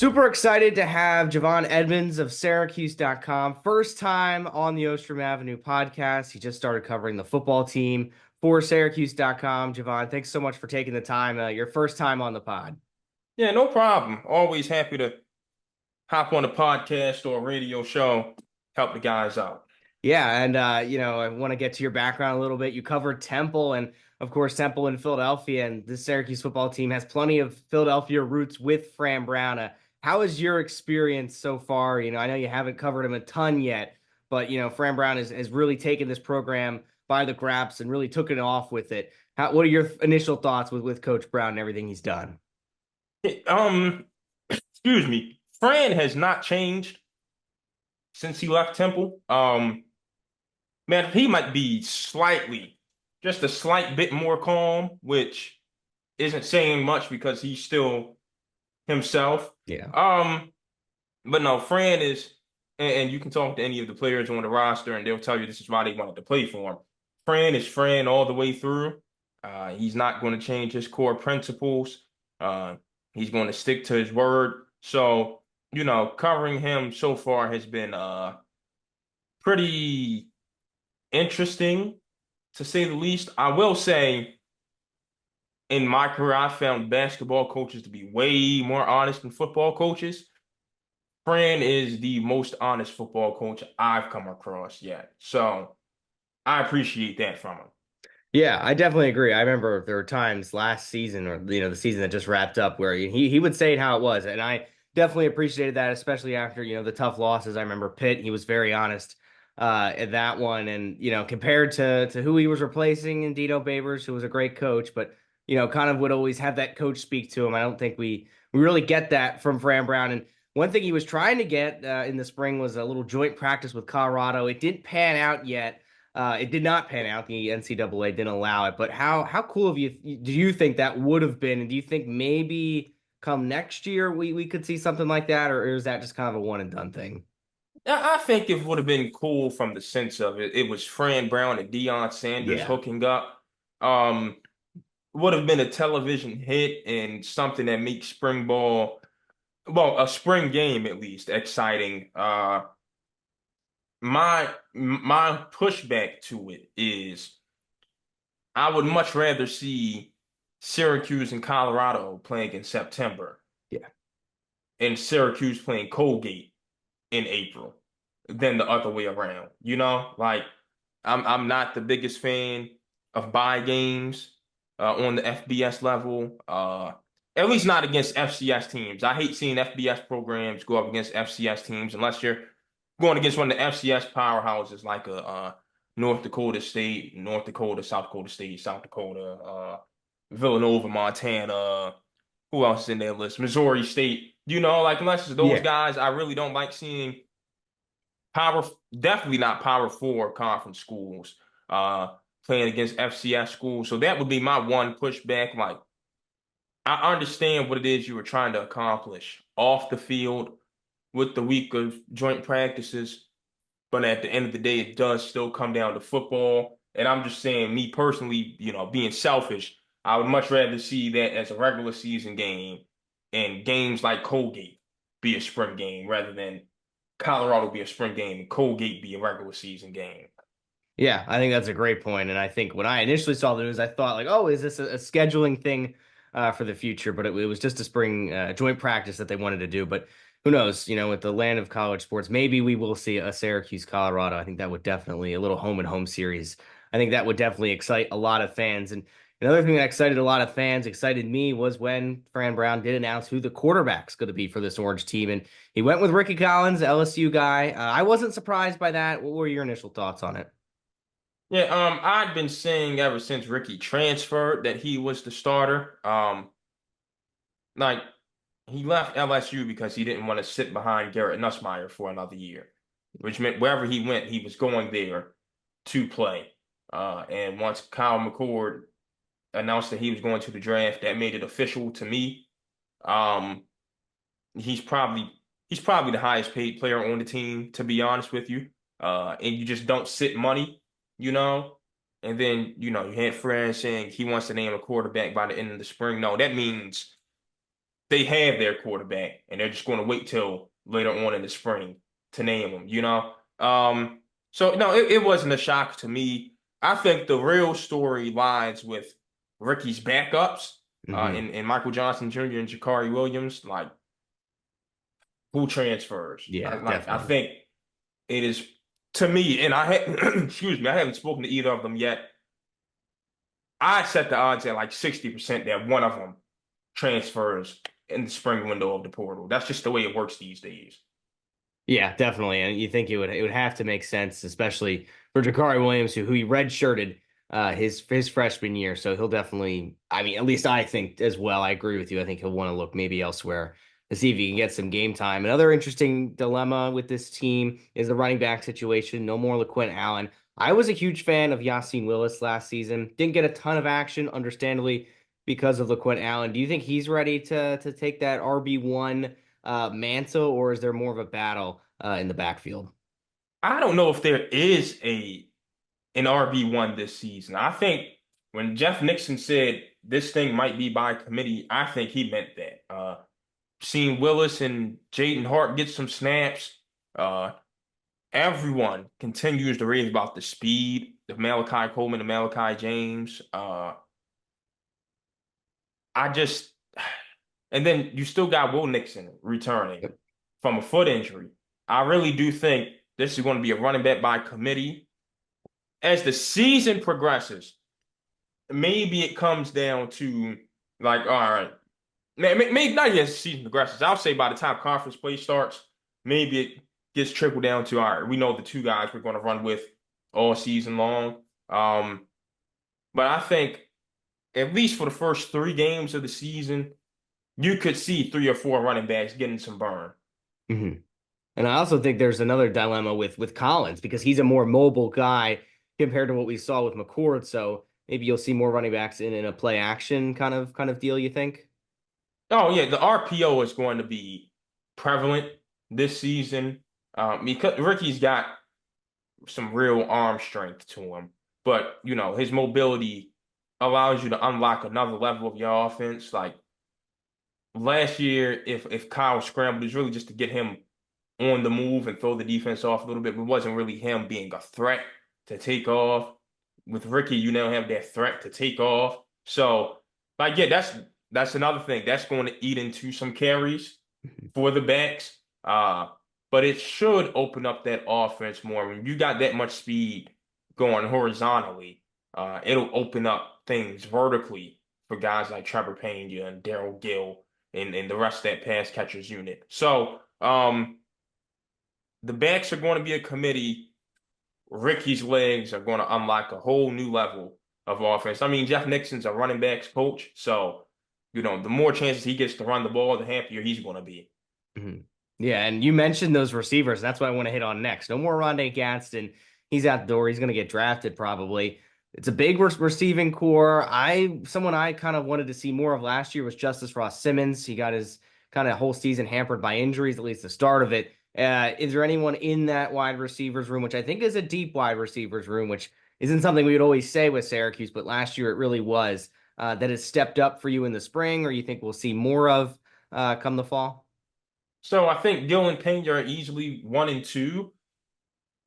Super excited to have Javon Edmonds of Syracuse.com. First time on the Ostrom Avenue podcast. He just started covering the football team for Syracuse.com. Javon, thanks so much for taking the time. Your first time on the pod. Yeah, no problem. Always happy to hop on a podcast or a radio show, help the guys out. Yeah, and I want to get to your background a little bit. You covered Temple and of course Temple in Philadelphia, and the Syracuse football team has plenty of Philadelphia roots with Fran Brown. How is your experience so far? I know you haven't covered him a ton yet, but Fran Brown has really taken this program by the graps and really took it off with it. What are your initial thoughts with Coach Brown and everything he's done? Um, excuse me. Fran has not changed since he left Temple. Man, he might be just a slight bit more calm, which isn't saying much because he's still himself. Yeah. But no, Fran is, and you can talk to any of the players on the roster, and they'll tell you this is why they wanted to play for him. Fran is Fran all the way through. He's not going to change his core principles. Uh, he's going to stick to his word. So, covering him so far has been pretty interesting, to say the least. I will say, in my career, I found basketball coaches to be way more honest than football coaches. Fran is the most honest football coach I've come across yet. So I appreciate that from him. Yeah, I definitely agree. I remember there were times last season or the season that just wrapped up where he would say it how it was, and I definitely appreciated that, especially after the tough losses. I remember Pitt; he was very honest at that one, and compared to who he was replacing in Dino Babers, who was a great coach, but kind of would always have that coach speak to him. I don't think we really get that from Fran Brown. And one thing he was trying to get in the spring was a little joint practice with Colorado. It didn't pan out yet. It did not pan out. The NCAA didn't allow it. But how cool of you do you think that would have been? And do you think maybe come next year we could see something like that, or is that just kind of a one and done thing? I think it would have been cool from the sense of it. It was Fran Brown and Deion Sanders Yeah. hooking up. Um, would have been a television hit and something that makes spring ball, well, a spring game at least, exciting. My pushback to it is I would much rather see Syracuse and Colorado playing in September Yeah. and Syracuse playing Colgate in April than the other way around. Like I'm not the biggest fan of buy games on the FBS level. At least not against FCS teams. I hate seeing FBS programs go up against FCS teams unless you're going against one of the FCS powerhouses like a North Dakota State, North Dakota, South Dakota State, South Dakota, Villanova, Montana. Who else is in their list? Missouri State. Like unless it's those Yeah. guys, I really don't like seeing power, definitely not Power Four conference schools playing against FCS schools. So that would be my one pushback. Like I understand what it is you were trying to accomplish off the field with the week of joint practices, but at the end of the day, it does still come down to football. And I'm just saying, me personally, being selfish, I would much rather see that as a regular season game and games like Colgate be a spring game rather than Colorado be a spring game and Colgate be a regular season game. Yeah, I think that's a great point. And I think when I initially saw the news, I thought like, oh, is this a scheduling thing for the future? But it was just a spring joint practice that they wanted to do. But who knows? With the land of college sports, maybe we will see a Syracuse, Colorado. I think that would definitely a little home and home series. I think that would definitely excite a lot of fans. And another thing that excited a lot of fans, excited me, was when Fran Brown did announce who the quarterback's going to be for this Orange team. And he went with Ricky Collins, LSU guy. I wasn't surprised by that. What were your initial thoughts on it? Yeah, I'd been saying ever since Ricky transferred that he was the starter. Like he left LSU because he didn't want to sit behind Garrett Nussmeier for another year, which meant wherever he went, he was going there to play. And once Kyle McCord announced that he was going to the draft, that made it official to me. Um, he's probably he's probably the highest paid player on the team, to be honest with you. And you just don't sit money, you know. And then, you had Fran saying he wants to name a quarterback by the end of the spring. No, that means they have their quarterback, and they're just going to wait till later on in the spring to name him, you know? So no, it wasn't a shock to me. I think the real story lies with Ricky's backups, Hmm. in Michael Johnson Jr. and Jakari Williams. Like, who transfers? Yeah, I definitely. think it is, to me, and I had excuse me, I haven't spoken to either of them yet. I set the odds at like 60% that one of them transfers in the spring window of the portal. That's just the way it works these days. Yeah, definitely. And you think it would have to make sense, especially for Jakari Williams, who he redshirted his freshman year. So he'll definitely, I mean, at least I think as well. I agree with you. I think he'll want to look maybe elsewhere to see if he can get some game time. Another interesting dilemma with this team is the running back situation. No more LaQuint Allen. I was a huge fan of Yassine Willis last season. Didn't get a ton of action, understandably, because of LaQuint Allen. Do you think he's ready to take that RB1 mantle, or is there more of a battle in the backfield? I don't know if there is a an RB1 this season. I think when Jeff Nixon said this thing might be by committee, I think he meant that. Seeing Willis and Jaden Hart get some snaps, uh, everyone continues to rave about the speed of Malachi Coleman and Malachi James. I just, and then you still got Will Nixon returning Yep. from a foot injury. I really do think this is going to be a running back by committee. As the season progresses, maybe it comes down to like, all right, maybe not as the season progresses. I'll say by the time conference play starts, maybe it gets trickled down to, all right, we know the two guys we're going to run with all season long. Um, but I think at least for the first 3 games of the season, you could see 3 or 4 running backs getting some burn. Hmm. And I also think there's another dilemma with Collins because he's a more mobile guy compared to what we saw with McCord. So maybe you'll see more running backs in a play action kind of deal, you think? Oh yeah, the RPO is going to be prevalent this season, because Ricky's got some real arm strength to him, but his mobility allows you to unlock another level of your offense. Like last year, if Kyle scrambled, it's really just to get him on the move and throw the defense off a little bit, but it wasn't really him being a threat to take off. With Ricky, you now have that threat to take off. So, like, yeah, that's another thing that's going to eat into some carries for the backs. Uh, but it should open up that offense more. When you got that much speed going horizontally, it'll open up things vertically for guys like Trevor Pena and Daryl Gill and the rest of that pass catchers unit. So, the backs are going to be a committee. Ricky's legs are going to unlock a whole new level of offense. I mean, Jeff Nixon's a running backs coach, so the more chances he gets to run the ball, the happier he's going to be. Mhm. Yeah, and you mentioned those receivers. That's what I want to hit on next. No more Rondé Gadsden. He's out the door. He's going to get drafted probably. It's a big receiving core. Someone I kind of wanted to see more of last year was Justice Ross Simmons. He got his kind of whole season hampered by injuries, at least the start of it. Is there anyone in that wide receivers room, which I think is a deep wide receivers room, which isn't something we would always say with Syracuse, but last year it really was, that has stepped up for you in the spring, or you think we'll see more of come the fall? So I think Gill and Pena are easily 1 and 2.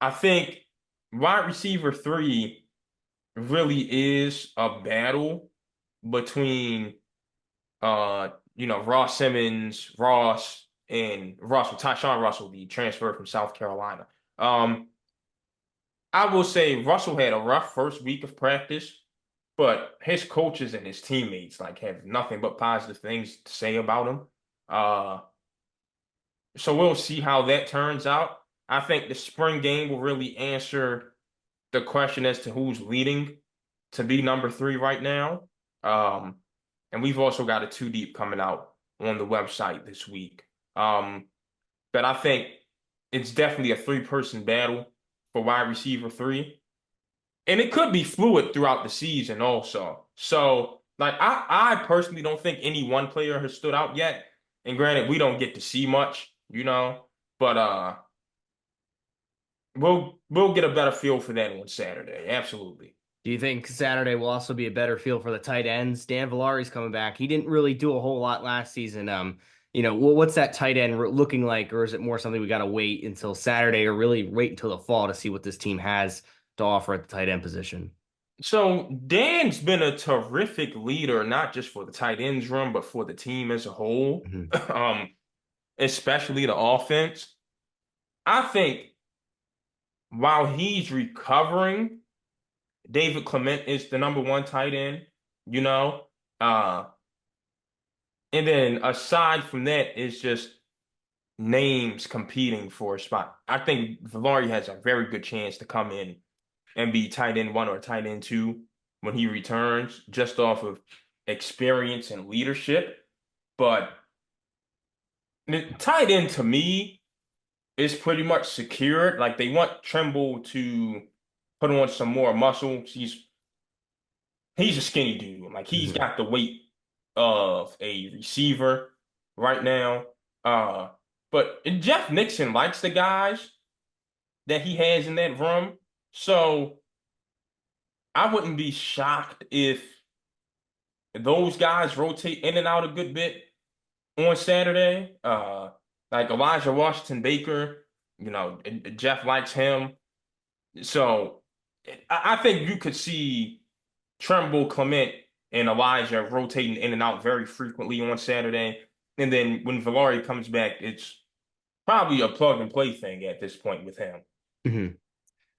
I think wide receiver 3 really is a battle between Ross Simmons, and Tyshawn Russell, the transfer from South Carolina. Um, I will say Russell had a rough first week of practice, but his coaches and his teammates like have nothing but positive things to say about him. Uh, so we'll see how that turns out. I think the spring game will really answer the question as to who's leading to be number 3 right now. Um, and we've also got a 2 deep coming out on the website this week. Um, but I think it's definitely a 3-person battle for wide receiver 3. And it could be fluid throughout the season also. So, like, I personally don't think any one player has stood out yet. And granted, we don't get to see much, but we'll get a better feel for that on Saturday. Absolutely. Do you think Saturday will also be a better feel for the tight ends? Dan Villari's coming back. He didn't really do a whole lot last season. What's that tight end looking like, or is it more something we got to wait until Saturday, or really wait until the fall to see what this team has to offer at the tight end position? So Dan's been a terrific leader, not just for the tight ends room, but for the team as a whole, Mhm. um, especially the offense. I think while he's recovering, David Clement is the number one tight end, you know. Uh, and then aside from that, it's just names competing for a spot. I think Villari has a very good chance to come in and be tight end one or tight end two when he returns, just off of experience and leadership. But the tight end to me is pretty much secured. Like they want Trimble to put on some more muscle. He's a skinny dude. Like he's Mhm. got the weight of a receiver right now. Uh, but Jeff Nixon likes the guys that he has in that room. So I wouldn't be shocked if those guys rotate in and out a good bit on Saturday. Like Elijah Washington Baker, Jeff likes him. So I think you could see Tremble, Clement, and Elijah rotating in and out very frequently on Saturday. And then when Villari comes back, it's probably a plug and play thing at this point with him. Mhm.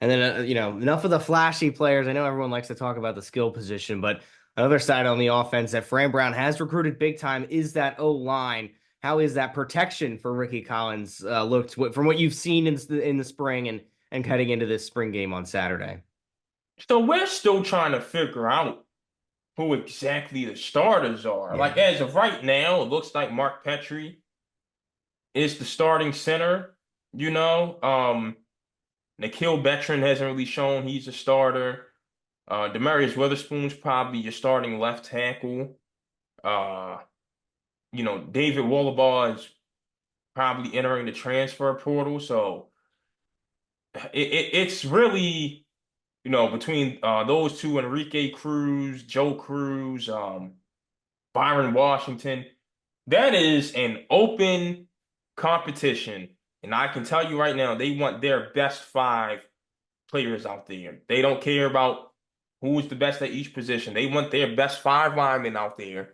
And then, enough of the flashy players. I know everyone likes to talk about the skill position, but another side on the offense that Fran Brown has recruited big time is that O line. How is that protection for Ricky Collins looked from what you've seen in the spring and heading into this spring game on Saturday? So we're still trying to figure out who exactly the starters are. Yeah. Like as of right now, it looks like Mark Petrie is the starting center. You know, Nikhil Betron hasn't really shown he's a starter. Demarius Witherspoon's probably your starting left tackle. Uh, David Wollabaugh is probably entering the transfer portal. So it's really, between those two, Enrique Cruz, Joe Cruz, Byron Washington, that is an open competition. And I can tell you right now, they want their best five players out there. They don't care about who's the best at each position. They want their best five linemen out there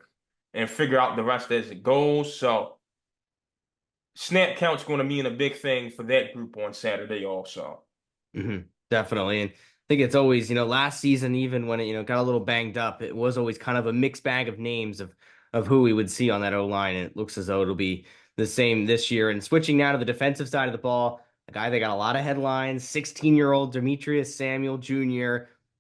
and figure out the rest as it goes. So snap count's going to mean a big thing for that group on Saturday also. Definitely. And I think it's always, last season, even when it, got a little banged up, it was always kind of a mixed bag of names of who we would see on that O line. And it looks as though it'll be the same this year. And switching now to the defensive side of the ball, a guy that got a lot of headlines, 16-year-old Demetrius Samuel Jr.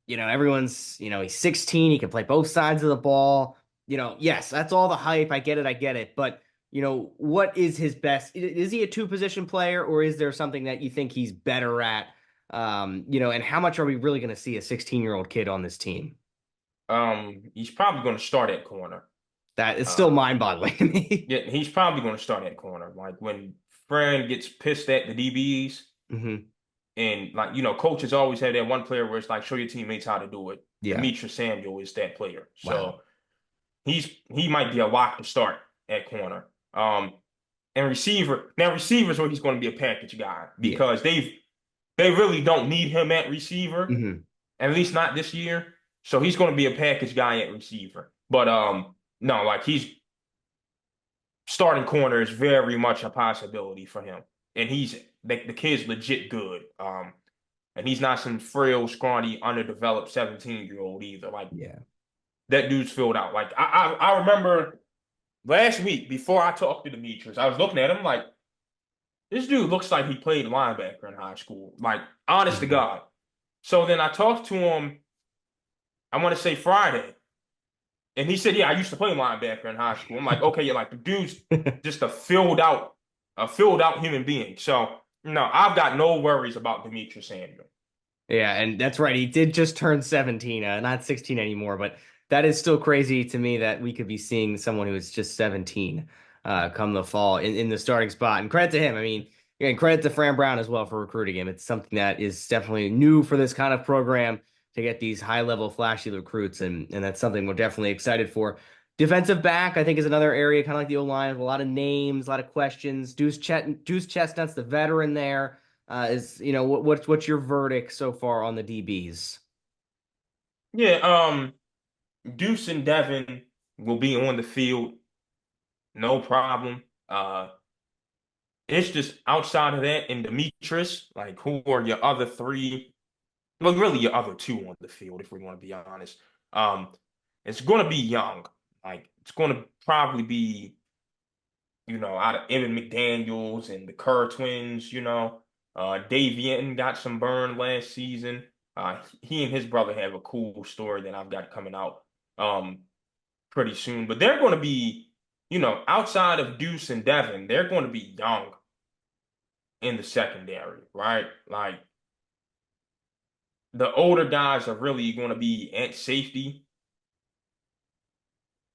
Everyone's, he's 16, he can play both sides of the ball. Yes, that's all the hype. I get it, I get it. But what is his best? Is he a two position player, or is there something that you think he's better at? And how much are we really going to see a 16-year-old kid on this team? He's probably going to start at corner. That is still Uh, mind-boggling to me. yeah, he's probably going to start at corner. Like when Fran gets pissed at the DBs, hmm and like coaches always have that one player where it's like, show your teammates how to do it. Yeah. Demetrius Samuel is that player, Wow. so he might be a lock to start at corner. And receiver now receiver's where he's going to be a package guy Yeah. because they really don't need him at receiver, hmm at least not this year. So he's going to be a package guy at receiver. But no, like he's starting corner is very much a possibility for him. And the kid's legit good. And he's not some frail, scrawny, underdeveloped 17-year-old either. Like Yeah. that dude's filled out. Like I remember last week before I talked to Demetrius, I was looking at him like this dude looks like he played linebacker in high school. Like honest to hmm God. So then I talked to him, I want to say Friday. And he said, "Yeah, I used to play linebacker in high school." I'm like, "Okay, you're like the dude's just a filled out human being." So no, I've got no worries about Demetrius Samuel. Yeah, and that's right. He did just turn 17, not 16 anymore, but that is still crazy to me that we could be seeing someone who is just 17 come the fall in the starting spot. And credit to him. I mean, and credit to Fran Brown as well for recruiting him. It's something that is definitely new for this kind of program to get these high level flashy recruits, and that's something we're definitely excited for. Defensive back, I think, is another area, kind of like the O-line, with a lot of names, a lot of questions. Deuce Chestnut's the veteran there. Is what's your verdict so far on the DBs? Yeah, Deuce and Devin will be on the field, no problem. It's just outside of that and Demetrius, like who are your other three? Well, really your other two on the field, if we want to be honest. Um, it's going to be young. Like it's going to probably be, out of Evan McDaniels and the Kerr twins. Dave Yenton got some burn last season. He and his brother have a cool story that I've got coming out um pretty soon. But they're going to be, outside of Deuce and Devin, they're going to be young in the secondary, right? Like the older guys are really going to be at safety.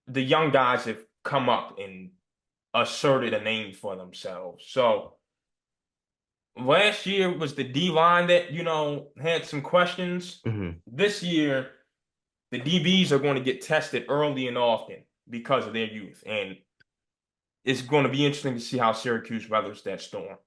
The young guys have come up and asserted a name for themselves. So last year was the D line that, had some questions. Hmm. This year, the DBs are going to get tested early and often because of their youth. And it's going to be interesting to see how Syracuse weathers that storm.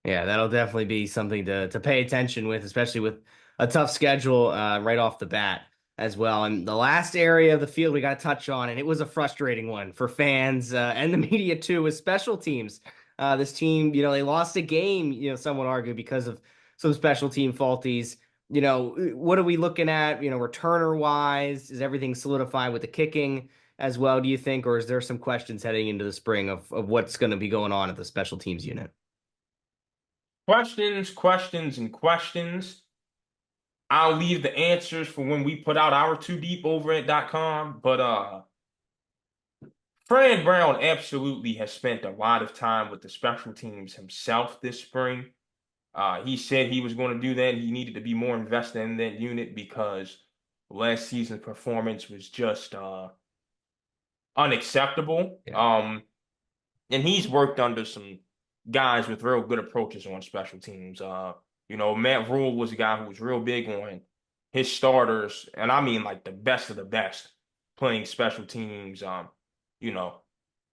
Yeah, that'll definitely be something to pay attention with, especially with a tough schedule right off the bat as well. And the last area of the field we got to touch on, and it was a frustrating one for fans and the media too, was special teams. This team, they lost a game, some would argue because of some special team faulties. What are we looking at, returner wise? Is everything solidified with the kicking as well, do you think? Or is there some questions heading into the spring of what's going to be going on at the special teams unit? Questions, questions, and questions. I'll leave the answers for when we put out our Too Deep over at .com. But Fran Brown absolutely has spent a lot of time with the special teams himself this spring. He said he was going to do that. He needed to be more invested in that unit because last season's performance was just unacceptable. Yeah. And he's worked under some guys with real good approaches on special teams. Matt Rule was a guy who was real big on his starters, and I mean like the best of the best playing special teams. You know,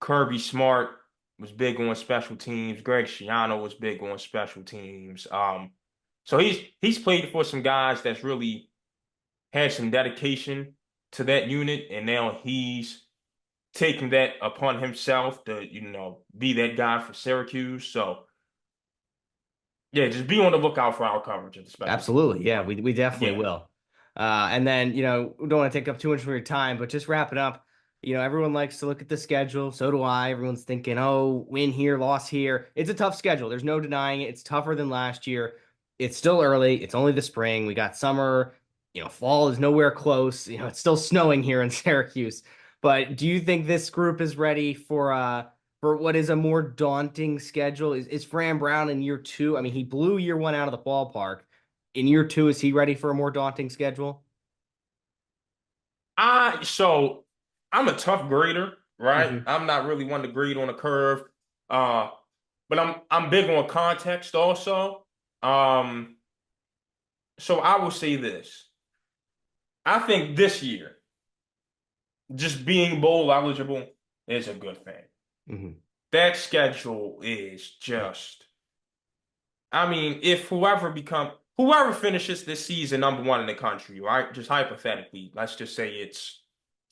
Kirby Smart was big on special teams. Greg Schiano was big on special teams. So he's played for some guys that's really had some dedication to that unit, and now he's taking that upon himself to, be that guy for Syracuse. So yeah, just be on the lookout for our coverage of the special teams. Absolutely. Yeah, we definitely Yeah. will. And then, we don't want to take up too much of your time, but just wrapping up, everyone likes to look at the schedule. So do I. Everyone's thinking, oh, win here, loss here. It's a tough schedule. There's no denying it. It's tougher than last year. It's still early. It's only the spring. We got summer. Fall is nowhere close. It's still snowing here in Syracuse. But do you think this group is ready for what is a more daunting schedule? Is Fran Brown in year two? I mean, he blew year one out of the ballpark. In year two, is he ready for a more daunting schedule? So I'm a tough grader, right? Hmm. I'm not really one to grade on a curve. Uh, but I'm big on context also. Um, so I will say this. I think this year, just being bowl eligible is a good thing. Hmm. That schedule is just, I mean, if whoever finishes this season number one in the country, right? Just hypothetically, let's just say it's,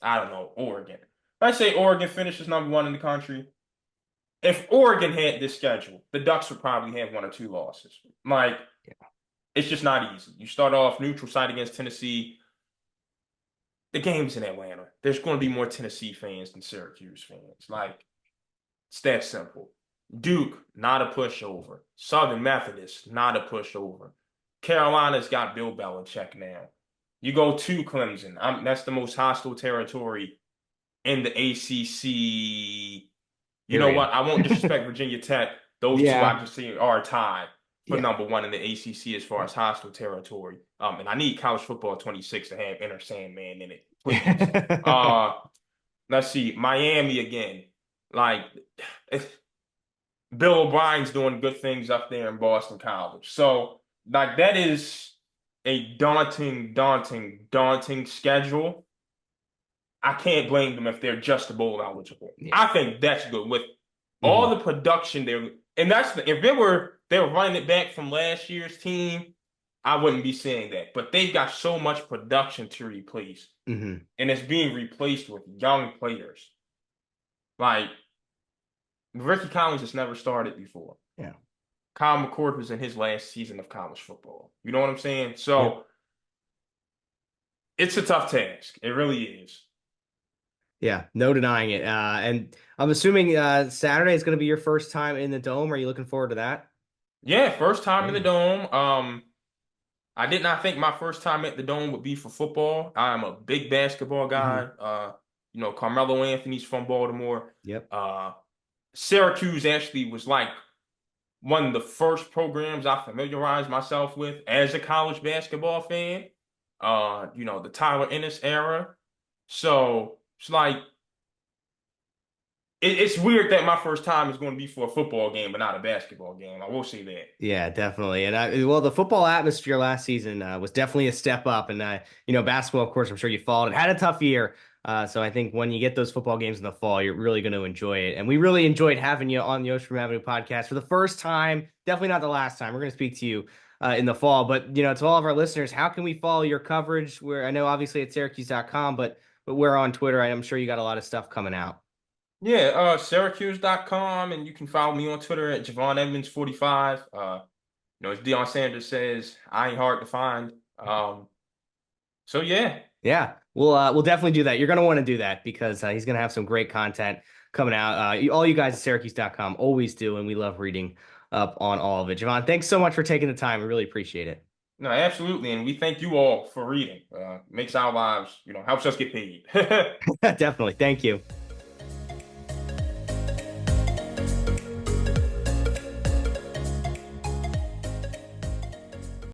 I don't know, Oregon. Let's say Oregon finishes number one in the country. If Oregon had this schedule, the Ducks would probably have one or two losses. Like, it's just not easy. You start off neutral site against Tennessee. The game's in Atlanta. There's going to be more Tennessee fans than Syracuse fans. Like, it's that simple. Duke, not a pushover. Southern Methodist, not a pushover. Carolina's got Bill Belichick now. You go to Clemson. That's the most hostile territory in the ACC. You know Period. what? I won't disrespect Virginia Tech. Those two I Yeah. just see are tied for Yeah. number one in the ACC as far as hostile territory. And I need college football 26 to have Inner Sandman in it, please. Uh, let's see, Miami again. Like, Bill O'Brien's doing good things up there in Boston College. So, like, that is a daunting schedule, I can't blame them if they're just bowl eligible. Yeah. I think that's good with all Hmm. the production there. And if they were running it back from last year's team, I wouldn't be saying that. But they've got so much production to replace, Hmm. and it's being replaced with young players. Like Ricky Collins has never started before. Yeah. Kyle McCord was in his last season of college football. You know what I'm saying? Yep. So it's a tough task. It really is. Yeah. No denying it. And I'm assuming Saturday is going to be your first time in the dome. Are you looking forward to that? Yeah, first time in the Yeah. dome. I did not think my first time at the Dome would be for football. I'm a big basketball Hmm. guy. Carmelo Anthony's from Baltimore. Yep. Uh, Syracuse actually was like one of the first programs I familiarized myself with as a college basketball fan. The Tyler Ennis era. So it's like it's weird that my first time is going to be for a football game, but not a basketball game. I will say that. Yeah, definitely. And well, the football atmosphere last season was definitely a step up. And basketball, of course, I'm sure you followed it. Had a tough year. So I think when you get those football games in the fall, you're really going to enjoy it. And we really enjoyed having you on the Ostrom Avenue podcast for the first time. Definitely not the last time. We're going to speak to you in the fall. But to all of our listeners, how can we follow your coverage? Where I know obviously at Syracuse.com, but we're on Twitter. I'm sure you got a lot of stuff coming out. Yeah, Syracuse.com, and you can follow me on Twitter at Javon Edmonds 45. As Deion Sanders says, I ain't hard to find. So yeah. Yeah, we'll definitely do that. You're gonna want to do that because he's gonna have some great content coming out. All you guys at Syracuse.com always do, and we love reading up on all of it. Javon, thanks so much for taking the time. We really appreciate it. No, absolutely. And we thank you all for reading. Makes our lives, helps us get paid. Definitely. Thank you.